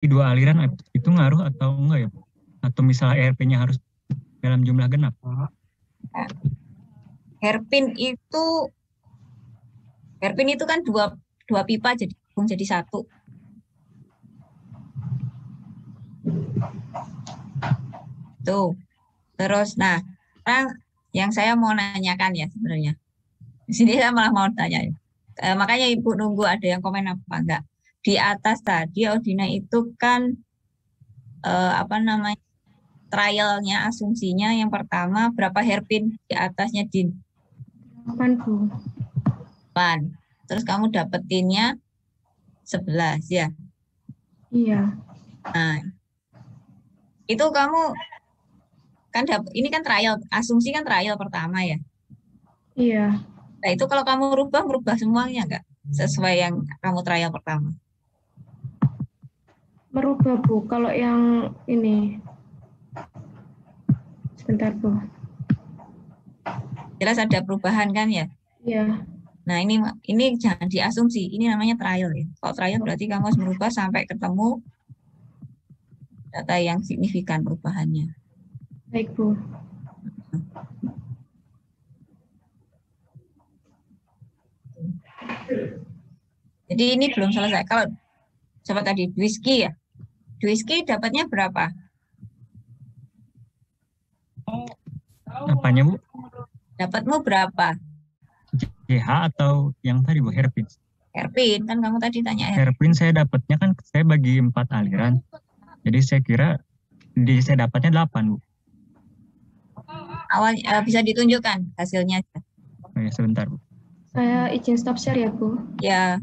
Di dua aliran itu ngaruh atau enggak ya, Bu? Atau misalnya ERP-nya harus dalam jumlah genap? Nah, hairpin itu kan dua dua pipa jadi gabung jadi satu. Tuh. Terus, nah, sekarang yang saya mau nanyakan ya sebenarnya. Di sini saya malah mau tanya ya. Makanya Ibu nunggu ada yang komen apa enggak. Di atas tadi Audina itu kan apa namanya trialnya asumsinya yang pertama berapa hairpin di atasnya di 8 Bu. depan. Terus kamu dapetinnya 11 ya. Iya. Nah, itu kamu kan ini kan trial, asumsi kan trial pertama ya. Iya. Nah, itu kalau kamu merubah semuanya enggak? Sesuai yang kamu trial pertama. Merubah Bu. Kalau yang ini sebentar Bu. Jelas ada perubahan kan ya? Iya. Nah, ini jangan diasumsi, ini namanya trial ya. Kalau trial berarti kamu harus merubah sampai ketemu data yang signifikan perubahannya. Baik Bu. Jadi ini belum selesai. Kalau coba tadi Dwiski ya. Dwiski dapatnya berapa? Apanya, Bu? Dapatmu berapa? GH atau yang tadi, Bu, hairpin? Erpin, kan kamu tadi tanya Hairpin Erpin. saya dapatnya kan saya bagi 4 aliran. Jadi saya kira saya dapatnya 8, Bu. Awal bisa ditunjukkan hasilnya. Oh, ya, sebentar, Bu. Saya izin stop share ya Bu. Ya,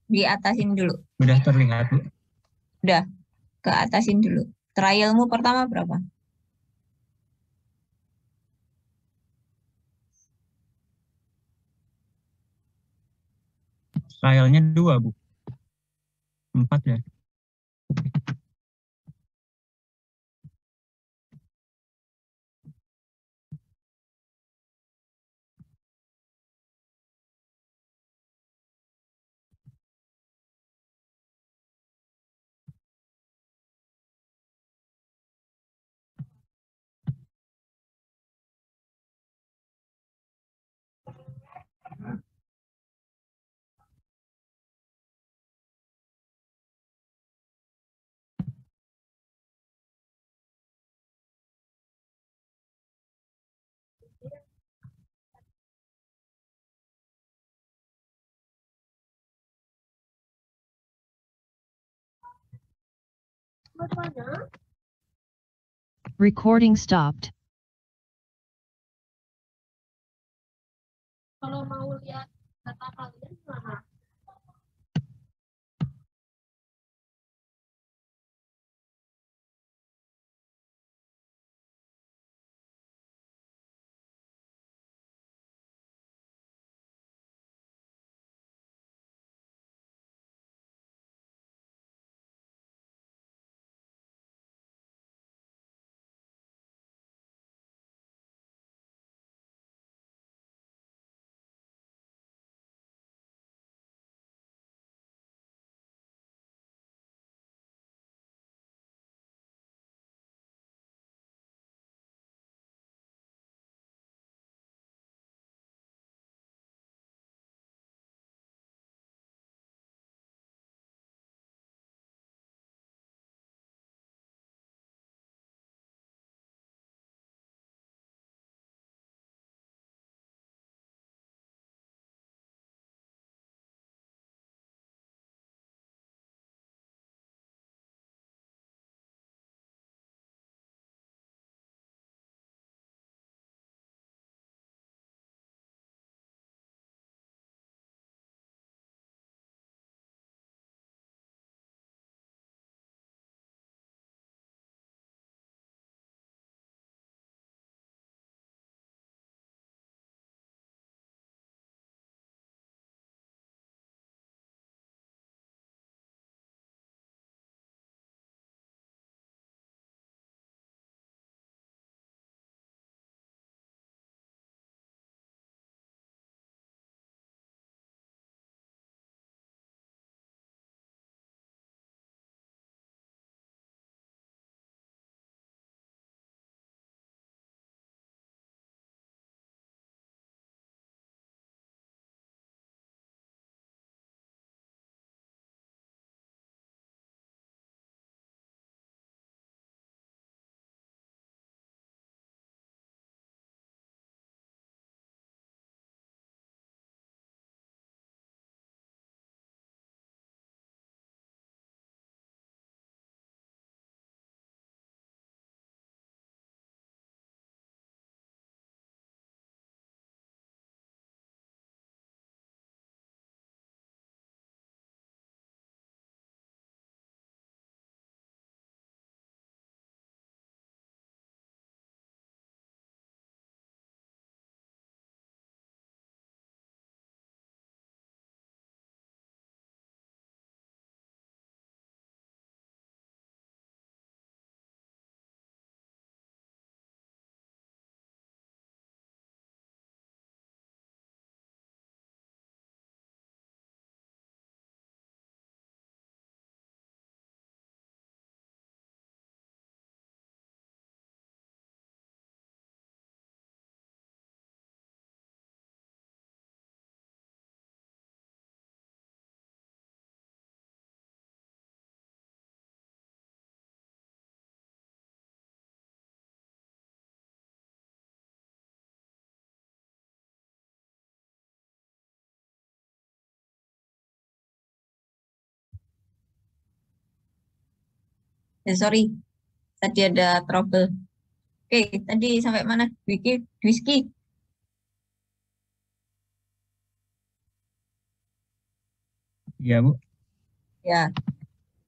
di atasin dulu. Sudah terlihat, Bu. Udah, ke atasin dulu. Trialmu pertama berapa? Trialnya 2, Bu. 4 ya. Recording stopped. Kalau mau lihat data kalian gimana? Sorry, tadi ada trouble. Oke, tadi sampai mana? Dwiski. Iya, Bu. Ya,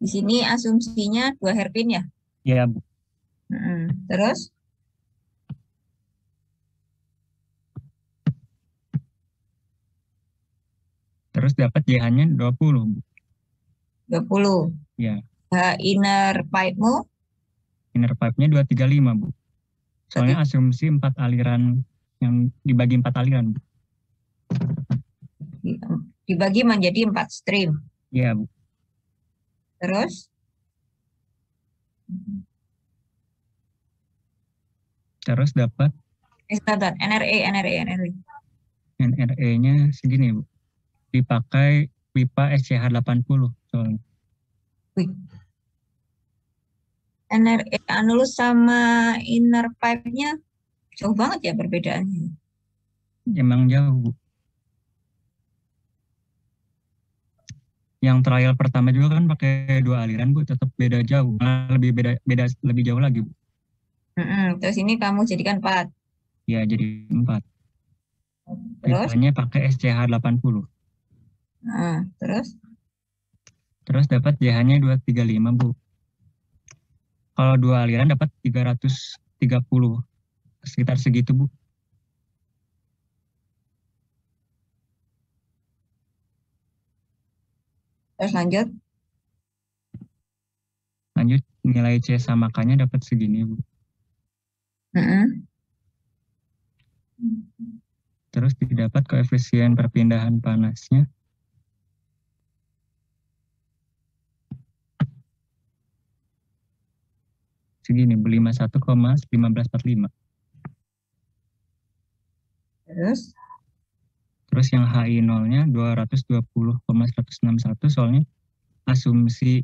di sini asumsinya 2 hairpin ya. Iya, Bu. Terus Terus dapat JH-nya 20, Bu. 20. Ya, Inner pipe-mu inner pipe-nya 235, Bu. Soalnya asumsi 4 aliran yang dibagi 4 aliran, Bu. dibagi menjadi 4 stream. Iya, Bu. Terus Terus dapat sebentar, NRE. NRE-nya segini, Bu. Dipakai pipa SCH 80 soalnya. Wih. NRE anulus sama inner pipe-nya jauh banget ya perbedaannya. Emang jauh, Bu. Yang trial pertama juga kan pakai 2 aliran, Bu, tetap beda jauh. Malah lebih jauh lagi, Bu. Terus ini kamu jadikan 4. Ya, jadi 4. Terus? Pipanya pakai SCH 80. Terus? Terus dapat JH-nya 235, Bu. Kalau 2 aliran dapat 330. Sekitar segitu, Bu. Terus lanjut? Lanjut, nilai C sama K-nya dapat segini, Bu. Terus didapat koefisien perpindahan panasnya. Segini, 51,1545. Terus yang HI 0-nya 220,161, soalnya asumsi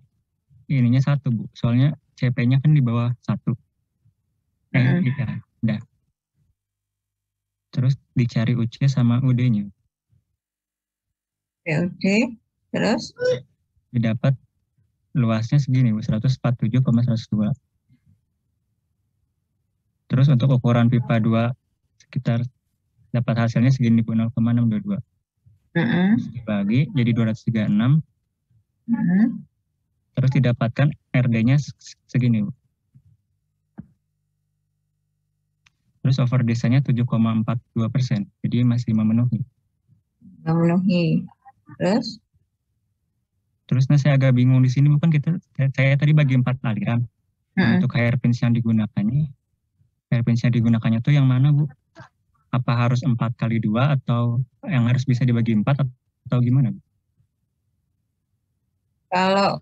ininya 1, Bu. Soalnya CP-nya kan di bawah 1. Iya, udah. Terus dicari UC sama UD-nya. UD, terus? Didapat luasnya segini, Bu, 147,102. Terus untuk ukuran pipa 2 sekitar dapat hasilnya segini, Bu, 0,622. Terus dibagi jadi 236. Terus didapatkan RD-nya segini, Bu. Terus over desanya 7,42%. Jadi masih memenuhi. Terus? Terus saya agak bingung di sini, bukan saya tadi bagi 4 aliran. Nah, untuk hairpins yang digunakannya tuh yang mana, Bu? Apa harus 4x2 atau yang harus bisa dibagi 4 atau gimana, Bu? Kalau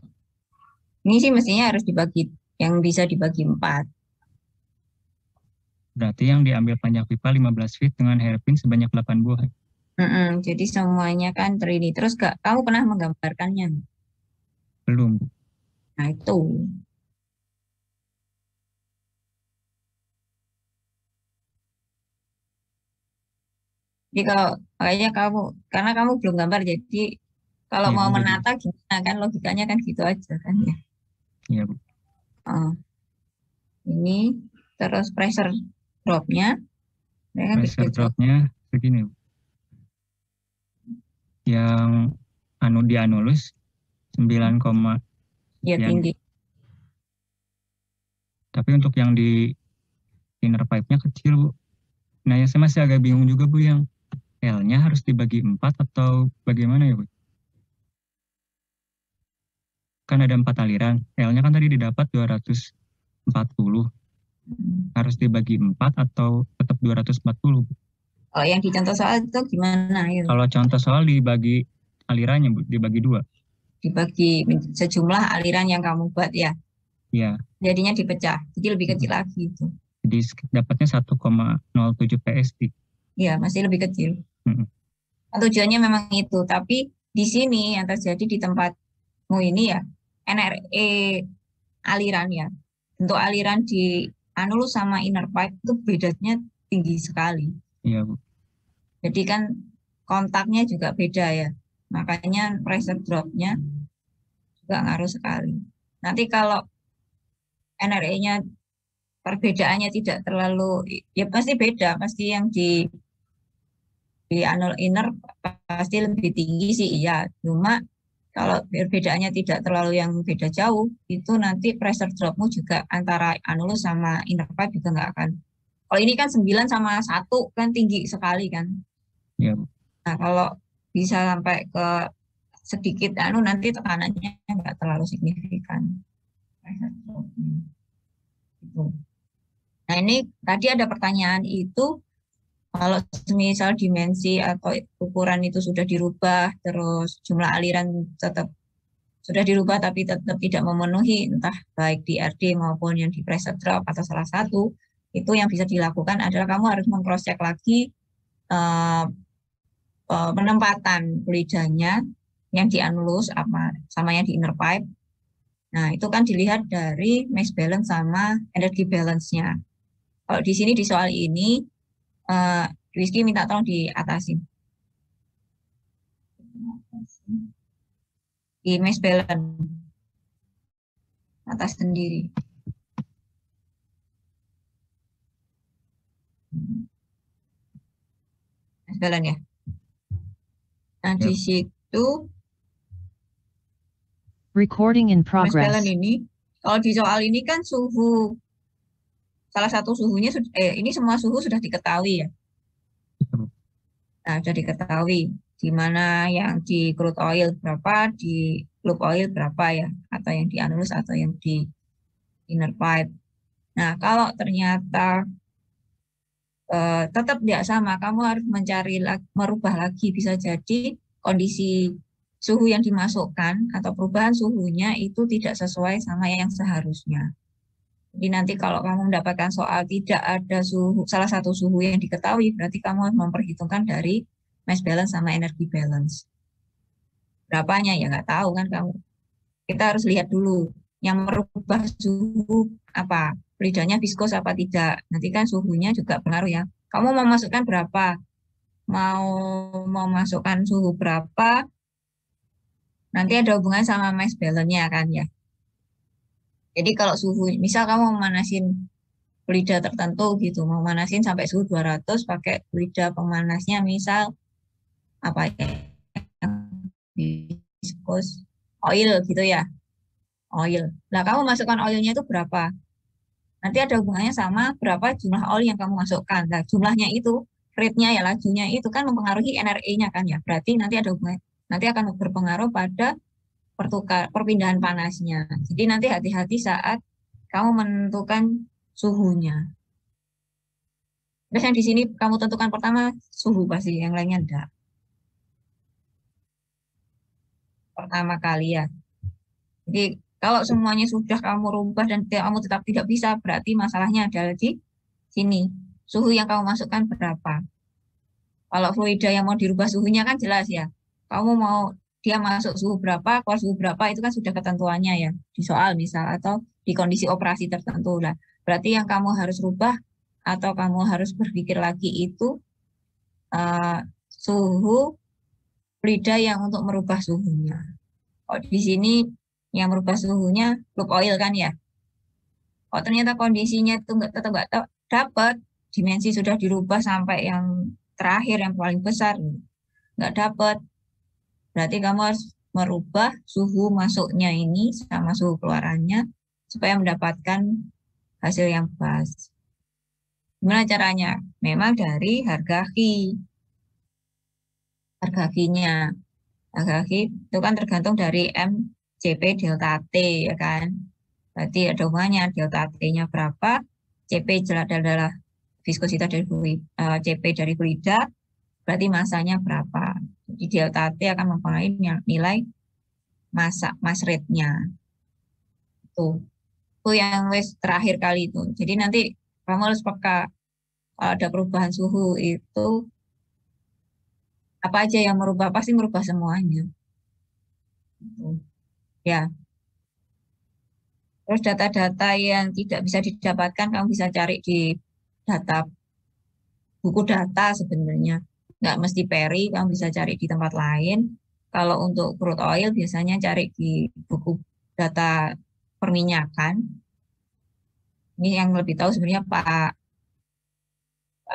ini sih mestinya harus dibagi, yang bisa dibagi 4. Berarti yang diambil panjang pipa 15 feet dengan hairpin sebanyak 8 buah. Jadi semuanya kan ini. Terus kamu pernah menggambarkannya? Belum, Bu. Nah, itu. Jadi kayaknya karena kamu belum gambar, jadi kalau Ya, mau Bu, menata gimana kan, logikanya kan gitu aja kan ya. Iya, Bu. Ini terus pressure drop-nya. Pressure drop-nya segini, Bu. Yang dianulus 9, ya tinggi. Tapi untuk yang di inner pipe-nya kecil, Bu. Nah, yang saya masih agak bingung juga, Bu, yang L-nya harus dibagi 4 atau bagaimana ya, Bu? Kan ada 4 aliran. L-nya kan tadi didapat 240. Harus dibagi 4 atau tetap 240, Bu? Kalau yang di contoh soal itu gimana? Ayo. Kalau contoh soal dibagi alirannya, Bu, dibagi 2. Dibagi sejumlah aliran yang kamu buat ya? Iya. Jadinya dipecah, jadi lebih kecil lagi itu. Jadi dapatnya 1,07 PSI. Iya, masih lebih kecil. Tujuannya memang itu, tapi di sini yang terjadi di tempatmu ini ya, NRE aliran ya. Untuk aliran di anulus sama inner pipe itu bedanya tinggi sekali. Iya, Bu. Jadi kan kontaknya juga beda ya. Makanya pressure drop-nya juga ngaruh sekali. Nanti kalau NRE-nya perbedaannya tidak terlalu, ya pasti beda, pasti yang di anul inner pasti lebih tinggi sih, iya. Cuma kalau perbedaannya tidak terlalu yang beda jauh, itu nanti pressure drop-mu juga antara anulus sama inner pipe juga nggak akan. Kalau ini kan 9 sama 1 kan tinggi sekali kan. Ya, Nah, kalau bisa sampai ke sedikit nanti tekanannya nggak terlalu signifikan. Pressure drop-nya. Gitu. Nah, ini tadi ada pertanyaan itu, kalau misal dimensi atau ukuran itu sudah dirubah, terus jumlah aliran tetap sudah dirubah tapi tetap tidak memenuhi, entah baik di RD maupun yang di pressure drop atau salah satu, itu yang bisa dilakukan adalah kamu harus meng-cross check lagi penempatan fluidanya yang di anulus sama yang di inner pipe. Nah, itu kan dilihat dari mass balance sama energy balance-nya. Kalau di sini di soal ini, Rizky minta tolong diatasin. Di mass balance. Atas sendiri. Mass balance ya. Nah, di situ Recording in mass balance progress. ini, kalau di soal ini kan suhu, salah satu suhunya, ini semua suhu sudah diketahui ya. Nah, sudah diketahui di mana yang di crude oil berapa, di lube oil berapa ya, atau yang di anulus atau yang di inner pipe. Nah, kalau ternyata tetap tidak sama, kamu harus merubah lagi. Bisa jadi kondisi suhu yang dimasukkan atau perubahan suhunya itu tidak sesuai sama yang seharusnya. Jadi nanti kalau kamu mendapatkan soal tidak ada salah satu suhu yang diketahui, berarti kamu harus memperhitungkan dari mass balance sama energy balance. Berapanya ya nggak tahu kan kamu. Kita harus lihat dulu yang merubah suhu apa, fluidanya viskos apa tidak. Nanti kan suhunya juga pengaruh ya. Kamu mau masukkan berapa? Mau masukkan suhu berapa? Nanti ada hubungan sama mass balance-nya kan ya. Jadi kalau suhu, misal kamu mau manasin fluida tertentu gitu, mau manasin sampai suhu 200 pakai fluida pemanasnya misal apa ya, viskos oil gitu ya, oil. Nah, kamu masukkan oilnya itu berapa? Nanti ada hubungannya sama berapa jumlah oil yang kamu masukkan. Nah, jumlahnya itu, rate-nya ya, lajunya itu kan mempengaruhi NRE-nya kan ya. Berarti nanti ada hubungan, nanti akan berpengaruh pada perpindahan panasnya. Jadi nanti hati-hati saat kamu menentukan suhunya. Terus yang di sini kamu tentukan pertama suhu pasti, yang lainnya enggak. Pertama kali ya. Jadi kalau semuanya sudah kamu rubah dan kamu tetap tidak bisa, berarti masalahnya adalah di sini. Suhu yang kamu masukkan berapa? Kalau fluida yang mau dirubah suhunya kan jelas ya. Kamu mau dia masuk suhu berapa, keluar suhu berapa, itu kan sudah ketentuannya ya. Di soal misal, atau di kondisi operasi tertentu lah. Berarti yang kamu harus rubah atau kamu harus berpikir lagi itu suhu fluida yang untuk merubah suhunya. Oh, di sini yang merubah suhunya lube oil kan ya. Oh, ternyata kondisinya itu tetap nggak dapat, dimensi sudah dirubah sampai yang terakhir yang paling besar nggak dapat. Berarti kamu harus merubah suhu masuknya ini sama suhu keluarannya supaya mendapatkan hasil yang pas. Gimana caranya? Memang dari harga Q. Harga Q-nya. Harga Q itu kan tergantung dari MCP delta T ya kan. Berarti ada hubungannya delta T-nya berapa, CP adalah viskositas dari CP dari fluida, berarti masanya berapa. Jadi delta T akan mempengaruhi nilai mass rate-nya. Itu yang terakhir kali itu. Jadi nanti kamu harus peka kalau ada perubahan suhu itu apa aja yang merubah, pasti merubah semuanya. Ya. Terus data-data yang tidak bisa didapatkan kamu bisa cari di buku data sebenarnya. Nggak mesti Peri, kamu bisa cari di tempat lain. Kalau untuk crude oil biasanya cari di buku data perminyakan. Ini yang lebih tahu sebenarnya Pak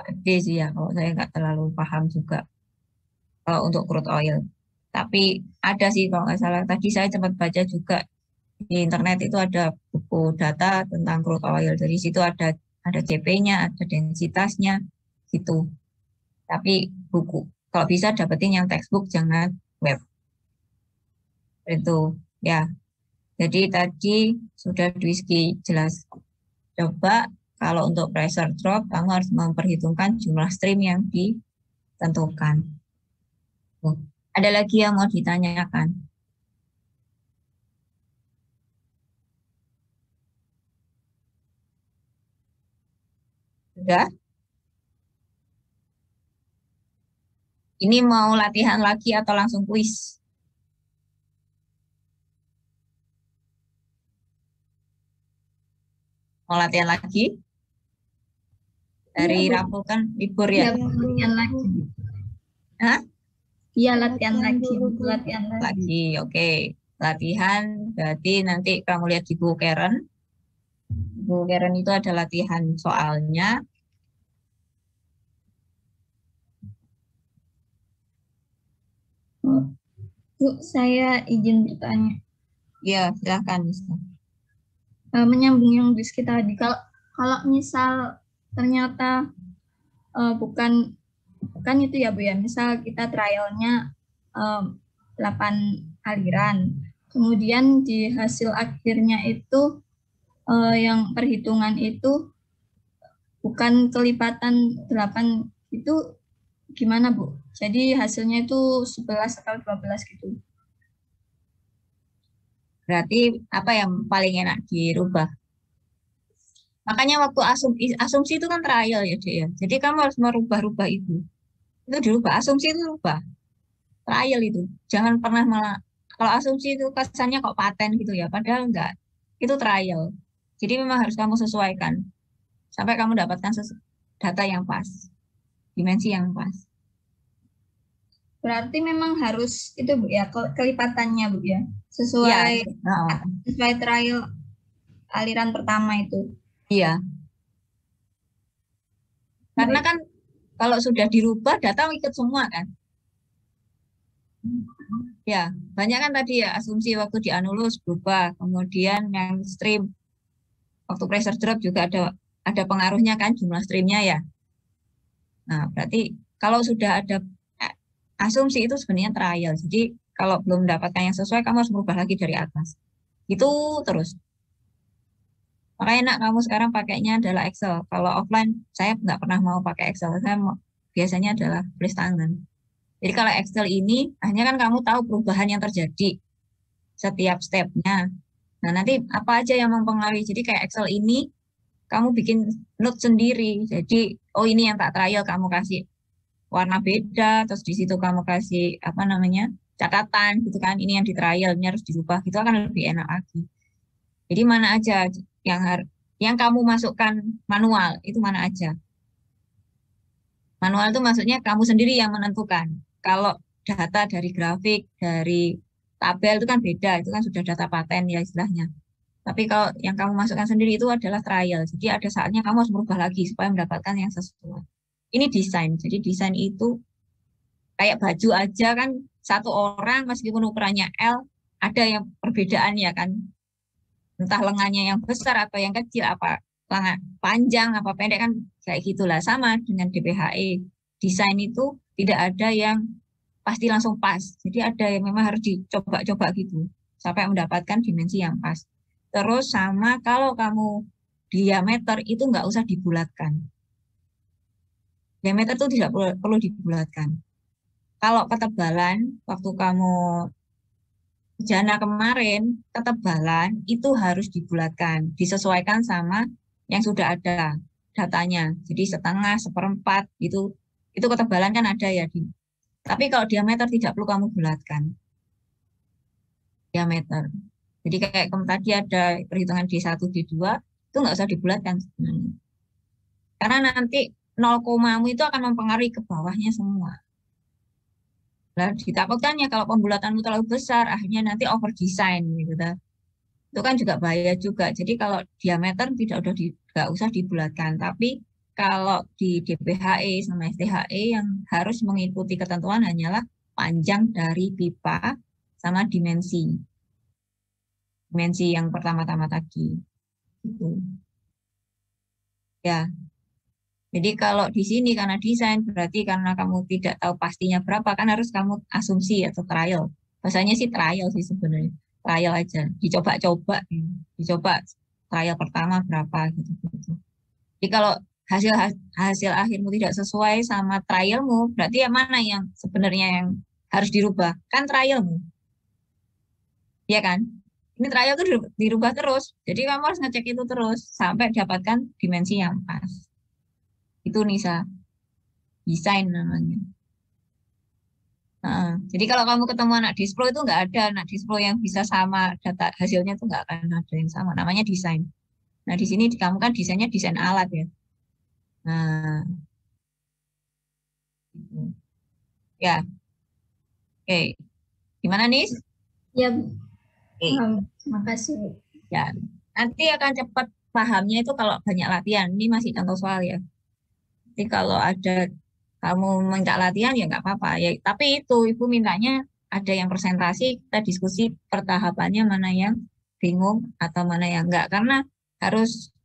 Gede sih ya, kalau saya nggak terlalu paham juga kalau untuk crude oil. Tapi ada sih kalau nggak salah. Tadi saya sempat baca juga di internet itu ada buku data tentang crude oil. Dari situ ada CP-nya, ada densitasnya gitu. Tapi buku kalau bisa dapetin yang textbook jangan web. Itu ya. Jadi tadi sudah Dwiski jelas. Coba kalau untuk pressure drop kamu harus memperhitungkan jumlah stream yang ditentukan. Ada lagi yang mau ditanyakan? Sudah? Ini mau latihan lagi atau langsung kuis? Mau latihan lagi? Dari Iya, Bu. Rabu kan libur Iya, ya? latihan lagi. Hah? Iya, latihan lagi. Latihan lagi. Lagi, oke. Latihan berarti nanti kamu lihat di buku Karen. Buku Karen itu ada latihan soalnya. Bu, saya izin bertanya. Ya, silahkan. Menyambung yang Rizky tadi, kalau misal ternyata bukan itu ya Bu ya, misal kita trialnya 8 aliran, kemudian di hasil akhirnya itu yang perhitungan itu bukan kelipatan 8 itu gimana Bu? Jadi hasilnya itu 11 atau 12 gitu. Berarti apa yang paling enak dirubah? Makanya waktu asumsi itu kan trial ya, Dek, ya. Jadi kamu harus merubah-rubah itu. Itu dirubah, asumsi itu rubah. Trial itu. Jangan pernah malah, kalau asumsi itu kesannya kok paten gitu ya, padahal enggak. Itu trial. Jadi memang harus kamu sesuaikan. Sampai kamu dapatkan data yang pas. Dimensi yang pas. Berarti memang harus itu Bu ya, kelipatannya Bu ya. Sesuai Ya, sesuai trial aliran pertama itu. iya. Karena kan kalau sudah dirubah data ikut semua kan. Ya, banyak kan tadi ya asumsi waktu dianulus berubah, kemudian yang stream waktu pressure drop juga ada pengaruhnya kan jumlah streamnya ya. Nah, berarti kalau sudah ada asumsi itu sebenarnya trial. Jadi kalau belum mendapatkan yang sesuai, kamu harus merubah lagi dari atas. Itu terus. Makanya enak kamu sekarang pakainya adalah Excel. Kalau offline, saya nggak pernah mau pakai Excel. Saya biasanya adalah tulis tangan. Jadi kalau Excel ini, hanya kan kamu tahu perubahan yang terjadi setiap stepnya. Nah, nanti apa aja yang mempengaruhi. Jadi kayak Excel ini, kamu bikin note sendiri. Jadi, oh ini yang tak trial, kamu kasih warna beda, terus di situ kamu kasih apa namanya catatan gitu kan, ini yang di trial, ini harus dirubah, gitu akan lebih enak lagi. Jadi mana aja yang kamu masukkan manual itu mana aja. Manual itu maksudnya kamu sendiri yang menentukan. Kalau data dari grafik, dari tabel itu kan beda, itu kan sudah data paten ya istilahnya. Tapi kalau yang kamu masukkan sendiri itu adalah trial. Jadi ada saatnya kamu harus merubah lagi supaya mendapatkan yang sesuai. Ini desain. Jadi desain itu kayak baju aja kan satu orang meskipun ukurannya L ada yang perbedaan ya kan. Entah lengannya yang besar atau yang kecil, apa lengan panjang apa pendek kan kayak gitulah. Sama dengan DPHE. Desain itu tidak ada yang pasti langsung pas. Jadi ada yang memang harus dicoba-coba gitu sampai mendapatkan dimensi yang pas. Terus sama kalau kamu diameter itu nggak usah dibulatkan. Diameter itu tidak perlu dibulatkan. Kalau ketebalan, waktu kamu jana kemarin, ketebalan itu harus dibulatkan, disesuaikan sama yang sudah ada datanya. Jadi setengah, seperempat, itu ketebalan kan ada ya. Tapi kalau diameter tidak perlu kamu bulatkan. Diameter. Jadi kayak tadi ada perhitungan D1, D2, itu nggak usah dibulatkan sebenarnya. Karena nanti 0 komamu itu akan mempengaruhi ke bawahnya semua. Nah, ditakutkannya kalau pembulatanmu terlalu besar, akhirnya nanti over design gitu. Itu kan juga bahaya juga. Jadi kalau diameter tidak nggak usah dibulatkan. Tapi kalau di DPHE sama STHE yang harus mengikuti ketentuan hanyalah panjang dari pipa sama dimensi. Dimensi yang pertama-tama tadi. Gitu. Ya. Jadi kalau di sini karena desain berarti karena kamu tidak tahu pastinya berapa kan harus kamu asumsi atau trial. Bahasanya sih trial sih sebenarnya. Trial aja. Dicoba-coba. Dicoba trial pertama berapa gitu. Jadi kalau hasil akhirmu tidak sesuai sama trialmu, berarti yang mana yang sebenarnya yang harus dirubah? Kan trialmu. Iya kan? Ini trial itu dirubah terus. Jadi kamu harus ngecek itu terus sampai dapatkan dimensi yang pas. Itu Nisa. Desain namanya. Jadi kalau kamu ketemu anak dispro itu nggak ada anak dispro yang bisa sama data hasilnya itu nggak akan ada yang sama. Namanya desain. Nah di sini kamu kan desainnya desain alat ya. Nah, gitu. Ya, oke. Gimana nih? Ya, Oke. terima kasih. Ya, nanti akan cepat pahamnya itu kalau banyak latihan. Ini masih contoh soal ya. Jadi kalau ada kamu minta latihan ya nggak apa-apa. Ya, tapi itu ibu mintanya ada yang presentasi, kita diskusi pertahapannya mana yang bingung atau mana yang enggak. Karena harus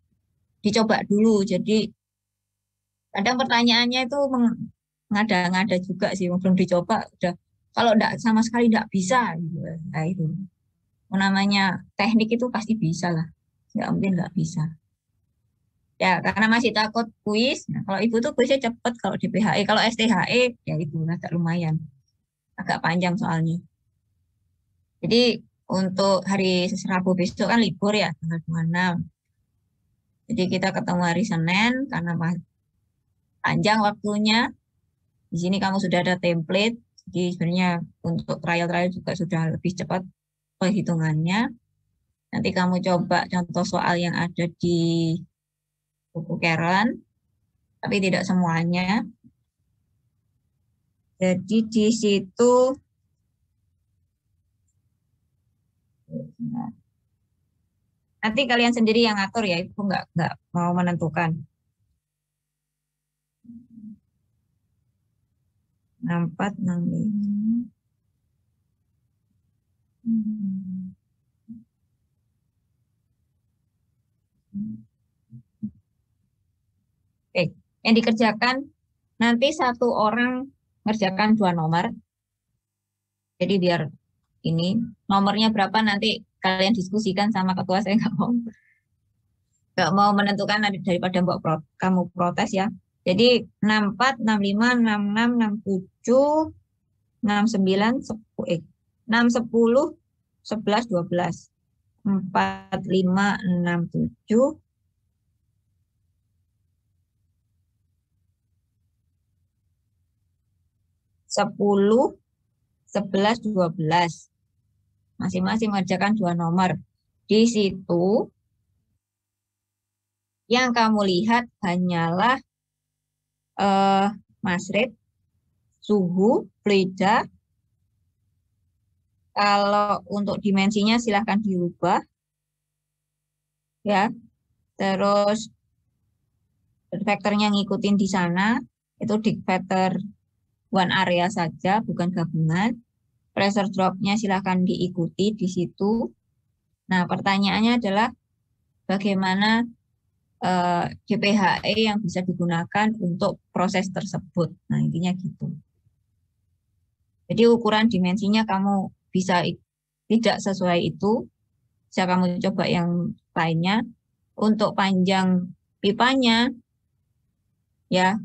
dicoba dulu. Jadi kadang pertanyaannya itu ngada-ngada juga sih. Belum dicoba udah. Kalau enggak sama sekali enggak bisa. Gitu. Nah itu. Namanya teknik itu pasti bisa lah. Nggak mungkin nggak bisa. Ya, karena masih takut kuis. Nah, kalau ibu tuh kuisnya cepet kalau di PHE. Kalau STHE, ya itu agak lumayan. Agak panjang soalnya. Jadi untuk hari Rabu besok kan libur ya, tanggal 26. Jadi kita ketemu hari Senin karena panjang waktunya. Di sini kamu sudah ada template. Jadi sebenarnya untuk trial-trial juga sudah lebih cepat perhitungannya. Nanti kamu coba contoh soal yang ada di buku Karen, tapi tidak semuanya. Jadi di situ nanti kalian sendiri yang ngatur ya, itu nggak mau menentukan. 64, 65. Oke, yang dikerjakan nanti satu orang ngerjakan 2 nomor. Jadi biar ini nomornya berapa nanti kalian diskusikan sama ketua, saya nggak mau menentukan daripada kamu protes ya. Jadi 64, 65, 66, 67, 69, 6, 10, 11, 12, 4, 5, 6, 7, 10, 11, 12. Masing-masing mengerjakan 2 nomor. Di situ yang kamu lihat hanyalah mass rate, suhu, fluida. Kalau untuk dimensinya silahkan diubah. Ya. Terus vektornya ngikutin di sana. Itu dig vector one area saja, bukan gabungan. Pressure drop-nya silahkan diikuti di situ. Nah, pertanyaannya adalah bagaimana GPHE yang bisa digunakan untuk proses tersebut. Nah, intinya gitu. Jadi ukuran dimensinya kamu bisa tidak sesuai itu, bisa kamu coba yang lainnya. Untuk panjang pipanya, ya,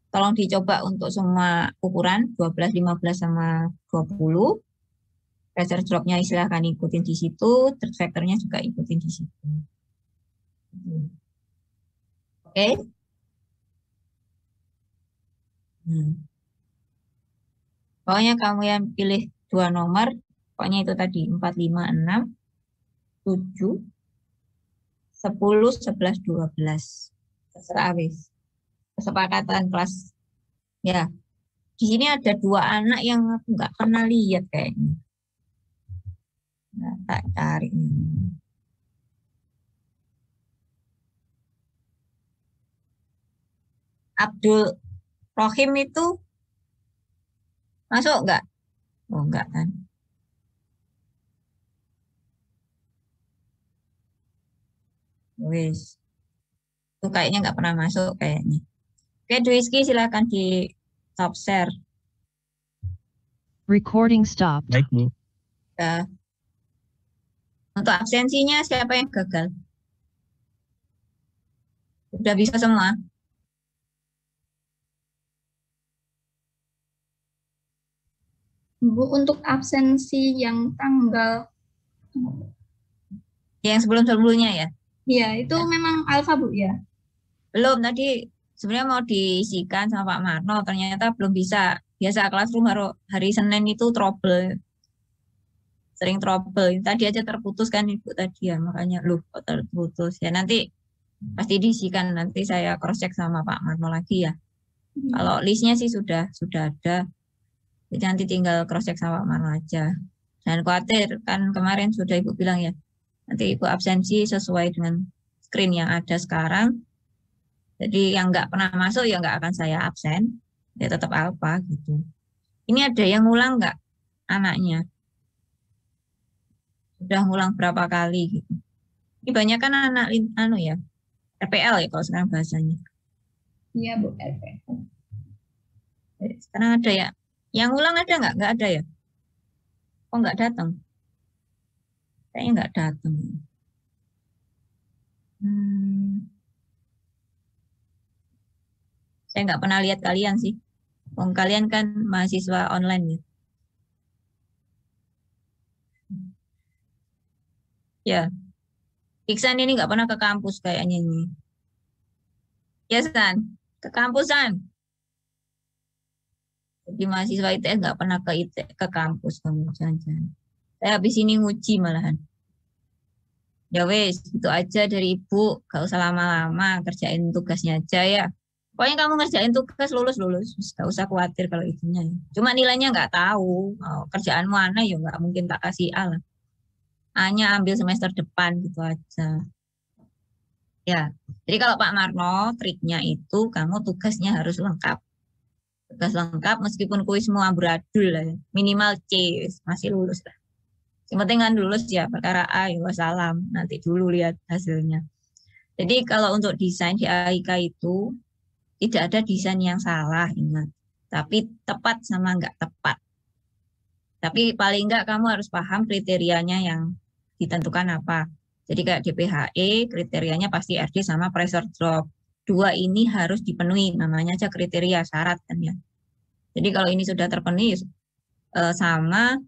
tolong dicoba untuk semua ukuran, 12, 15, sama 20. Pressure drop-nya silahkan ikutin di situ, third vector-nya juga ikutin di situ. Oke. Pokoknya kamu yang pilih 2 nomor, pokoknya itu tadi 4, 5, 6, 7, 10, 11, 12. Terserah habis. Kesepakatan kelas. Ya. Di sini ada 2 anak yang aku nggak pernah lihat kayaknya. Nah, tak cari. Abdul Rohim itu masuk nggak? Oh enggak kan. Wis, itu kayaknya nggak pernah masuk kayaknya. Oke, Dwiski silakan di top share. Recording stopped. Baik, Bu. Ya. Untuk absensinya siapa yang gagal? Udah bisa semua? Bu, untuk absensi yang tanggal, Yang sebelum-sebelumnya ya? ya itu memang alfa Bu ya? Belum, tadi sebenarnya mau diisikan sama Pak Marno, ternyata belum bisa. Biasa classroom hari Senin itu trouble. Sering trouble. Tadi aja terputus kan Ibu tadi ya, makanya loh kok terputus. Ya nanti pasti diisikan, nanti saya cross check sama Pak Marno lagi ya. Kalau listnya sih sudah ada. Jadi nanti tinggal cross check sama Pak Marno aja. Dan khawatir kan kemarin sudah Ibu bilang ya, nanti Ibu absensi sesuai dengan screen yang ada sekarang. Jadi yang nggak pernah masuk ya nggak akan saya absen, ya tetap alfa gitu. Ini ada yang ngulang nggak anaknya? Sudah ngulang berapa kali gitu. Ini banyak kan anak ya, RPL ya kalau sekarang bahasanya. Iya Bu, RP. Sekarang ada ya. Yang ngulang ada nggak? Nggak ada ya? Kok nggak datang? Kayaknya nggak datang. Saya nggak pernah lihat kalian sih. Kalian kan mahasiswa online ya. Ya, Iksan ini nggak pernah ke kampus kayaknya ini. Ya, San, ke kampusan. Jadi mahasiswa ITS nggak pernah ke kampus kamu jangan-jangan. Saya habis ini nguji malahan. Ya wes, itu aja dari Ibu. Gak usah lama-lama, kerjain tugasnya aja ya. Pokoknya kamu ngerjain tugas lulus. Gak usah khawatir kalau itunya. Cuma nilainya nggak tahu. Oh, kerjaanmu aneh ya nggak mungkin tak kasih A lah. A-nya ambil semester depan gitu aja. Ya, jadi kalau Pak Marno, triknya itu kamu tugasnya harus lengkap. Tugas lengkap meskipun kuismu amburadul lah ya. Minimal C, masih lulus lah. Yang penting kan lulus ya, perkara A, ya wassalam. Nanti dulu lihat hasilnya. Jadi kalau untuk desain di AIK itu, tidak ada desain yang salah, ingat. Tapi tepat sama nggak tepat. Tapi paling nggak kamu harus paham kriterianya yang ditentukan apa. Jadi kayak DPHE, kriterianya pasti RD sama pressure drop. Dua ini harus dipenuhi, namanya aja kriteria syarat kan ya. Jadi kalau ini sudah terpenuhi sama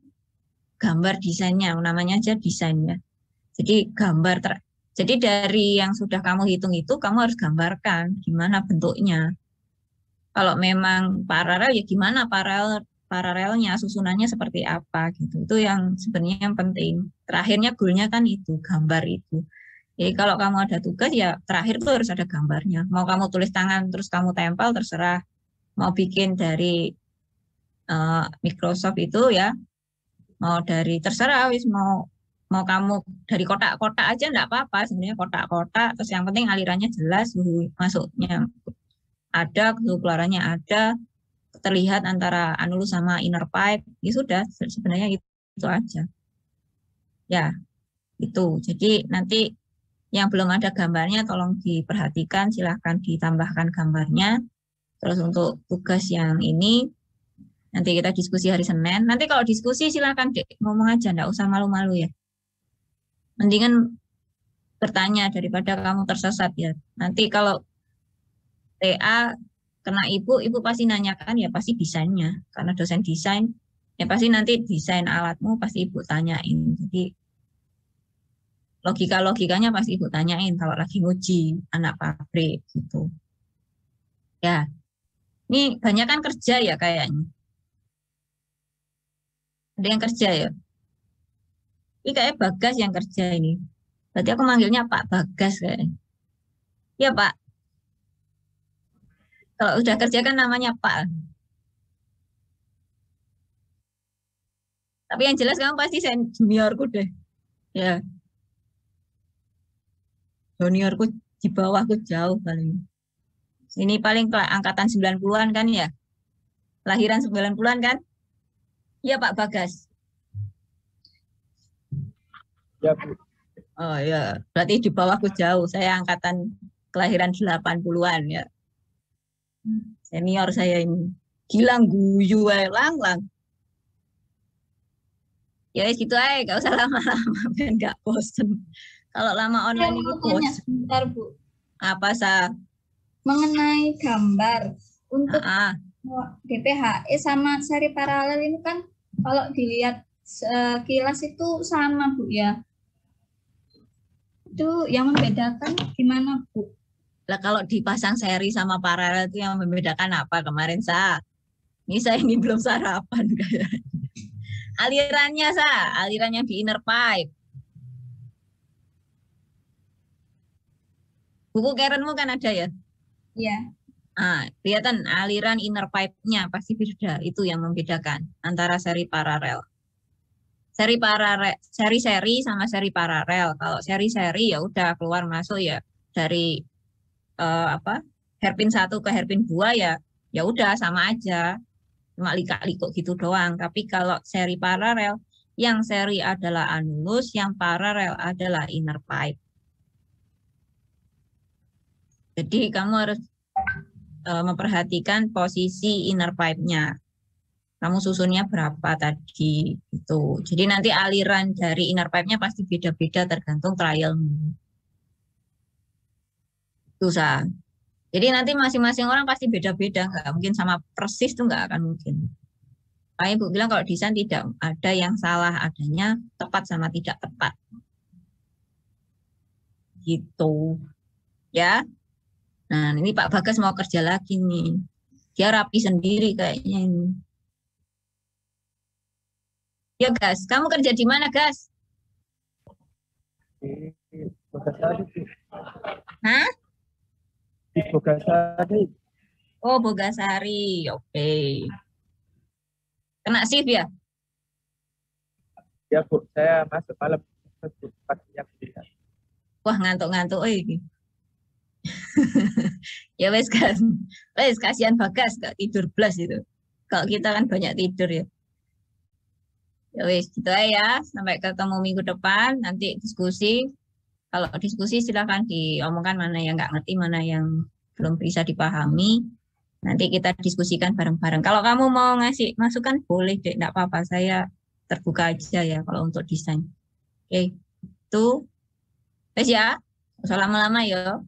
gambar desainnya, namanya aja desainnya. Jadi jadi dari yang sudah kamu hitung itu kamu harus gambarkan gimana bentuknya. Kalau memang paralel ya gimana paralelnya, susunannya seperti apa gitu. Itu yang sebenarnya yang penting. Terakhirnya goalnya kan itu, gambar itu. Jadi kalau kamu ada tugas ya terakhir tuh harus ada gambarnya. Mau kamu tulis tangan terus kamu tempel terserah. Mau bikin dari Microsoft itu ya, mau dari terserah wis mau kamu dari kotak-kotak aja enggak apa-apa sebenarnya, kotak-kotak terus yang penting alirannya jelas, suhu masuknya ada, suhu keluarannya ada, terlihat antara anulus sama inner pipe, ya sudah sebenarnya itu aja. Ya, itu. Jadi nanti yang belum ada gambarnya tolong diperhatikan, silahkan ditambahkan gambarnya. Terus untuk tugas yang ini nanti kita diskusi hari Senin. Nanti kalau diskusi silahkan Dek, ngomong aja, enggak usah malu-malu ya. Mendingan bertanya daripada kamu tersesat ya. Nanti kalau TA kena ibu pasti nanyakan ya pasti desainnya. Karena dosen desain, ya pasti nanti desain alatmu pasti ibu tanyain. Jadi logikanya pasti ibu tanyain kalau lagi nguji anak pabrik gitu. Ya, ini banyak kan kerja ya kayaknya. Ada yang kerja ya. Ini kayak Bagas yang kerja ini. Berarti aku manggilnya Pak Bagas kayaknya. Ya Pak. Kalau udah kerja kan namanya Pak. Tapi yang jelas kamu pasti juniorku deh. Ya. Juniorku di bawahku jauh paling. Ini paling angkatan 90-an kan ya? Lahiran 90-an kan? Iya Pak Bagas. Ya, Bu. Oh ya, berarti di bawahku jauh. Saya angkatan kelahiran 80-an ya. Senior saya ini. Gilang guyu lang. Ya gitu aja, gak usah lama-lama biar gak bosen. Kalau lama online itu Saya mau tanya bosen. sebentar Bu, Apa Sa? mengenai gambar untuk Ah, DPHE sama seri paralel ini kan kalau dilihat sekilas itu sama Bu ya. Itu yang membedakan gimana Bu? lah kalau dipasang seri sama paralel itu yang membedakan apa kemarin Sa? Ini saya ini belum sarapan kayaknya. Alirannya Sa, alirannya di inner pipe. Buku Karenmu kan ada ya? Iya. Kelihatan aliran inner pipe-nya pasti beda. Itu yang membedakan antara seri paralel. Seri sama seri paralel. Kalau seri ya udah keluar masuk ya dari hairpin 1 ke hairpin 2 ya udah sama aja. Cuma likak-likuk gitu doang. Tapi kalau seri paralel, yang seri adalah anulus, yang paralel adalah inner pipe. Jadi kamu harus memperhatikan posisi inner pipe-nya. Kamu susunnya berapa tadi itu. Jadi nanti aliran dari inner pipe-nya pasti beda-beda tergantung trialmu. Itu Sa. Jadi nanti masing-masing orang pasti beda-beda, nggak mungkin sama persis tuh nggak akan mungkin. Pak Ibu bilang kalau desain tidak ada yang salah, adanya tepat sama tidak tepat. Gitu. Ya. Nah ini Pak Bagas mau kerja lagi nih. Dia rapi sendiri kayaknya ini. Ya Gas, kamu kerja di mana Gas? Di Bogasari, Bu. Hah? Di Bogasari. Oh Bogasari, oke. Kena shift ya? Ya, Bu. Saya masuk malam. Paginya bisa. Wah ngantuk-ngantuk, Ya wes kan, wes kasihan Bagas gak tidur blas itu. Kalau kita kan banyak tidur ya. Ya wes gitu aja ya. Sampai ketemu minggu depan. Nanti diskusi. Kalau diskusi silahkan diomongkan mana yang nggak ngerti, mana yang belum bisa dipahami. Nanti kita diskusikan bareng-bareng. Kalau kamu mau ngasih masukan boleh deh, nggak apa-apa. Saya terbuka aja ya kalau untuk desain. Oke, itu. Wes ya, nggak usah lama-lama ya.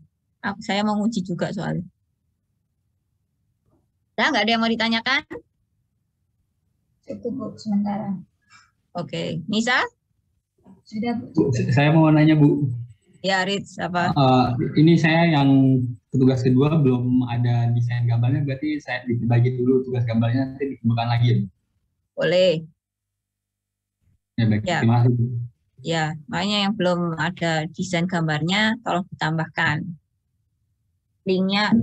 Saya mau nguji juga soalnya. Nah, nggak ada yang mau ditanyakan? Itu Bu sementara. Oke, Nisa? Sudah Bu. Bu, saya mau nanya Bu. Ya, Rich, apa? Ini saya yang tugas kedua belum ada desain gambarnya, berarti saya dibagi dulu tugas gambarnya, nanti dikembangkan lagi ya Bu? Boleh. Ya baik, Ya. terima kasih Bu. Ya, makanya yang belum ada desain gambarnya, tolong ditambahkan. Linknya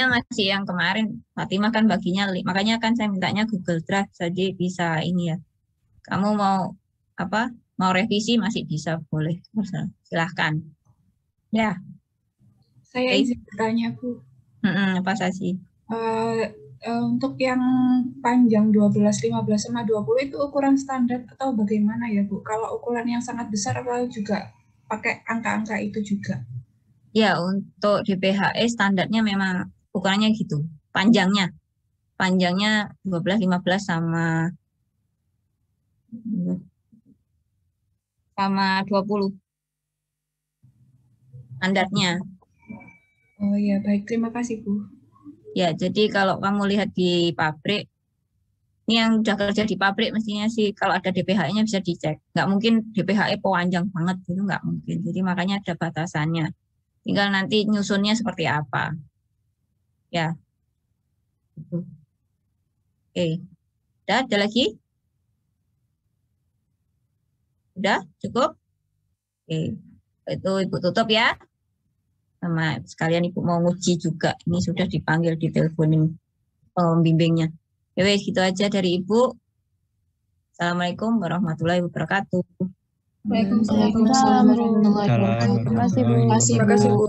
masih yang kemarin. Fatimah kan baginya link. Makanya kan saya mintanya Google Drive saja bisa ini ya. Kamu mau apa? Mau revisi masih bisa, boleh. Silahkan. Ya. Saya Oke. izin bertanya, Bu. Apa sih? Untuk yang panjang 12, 15, sama 20 itu ukuran standar atau bagaimana ya, Bu? Kalau ukuran yang sangat besar apa juga pakai angka-angka itu juga? Ya, untuk DPHE standarnya memang ukurannya gitu. Panjangnya 12, 15 sama 20. Standarnya. Oh iya, baik. Terima kasih, Bu. Ya, jadi kalau kamu lihat di pabrik, ini yang udah kerja di pabrik mestinya sih kalau ada DPHE-nya bisa dicek. Nggak mungkin DPHE panjang banget, itu nggak mungkin. Jadi makanya ada batasannya. Tinggal nanti nyusunnya seperti apa. Ya. Oke. Udah, ada lagi? Udah, cukup? Oke. Itu Ibu tutup ya. Sama sekalian Ibu mau nguji juga. Ini sudah dipanggil, diteleponin pembimbingnya. Ya wes, gitu aja dari Ibu. Assalamualaikum warahmatullahi wabarakatuh. Waalaikumsalam. Waalaikumsalam warahmatullahi wabarakatuh. Terima kasih, Bu. Terima kasih, Bu.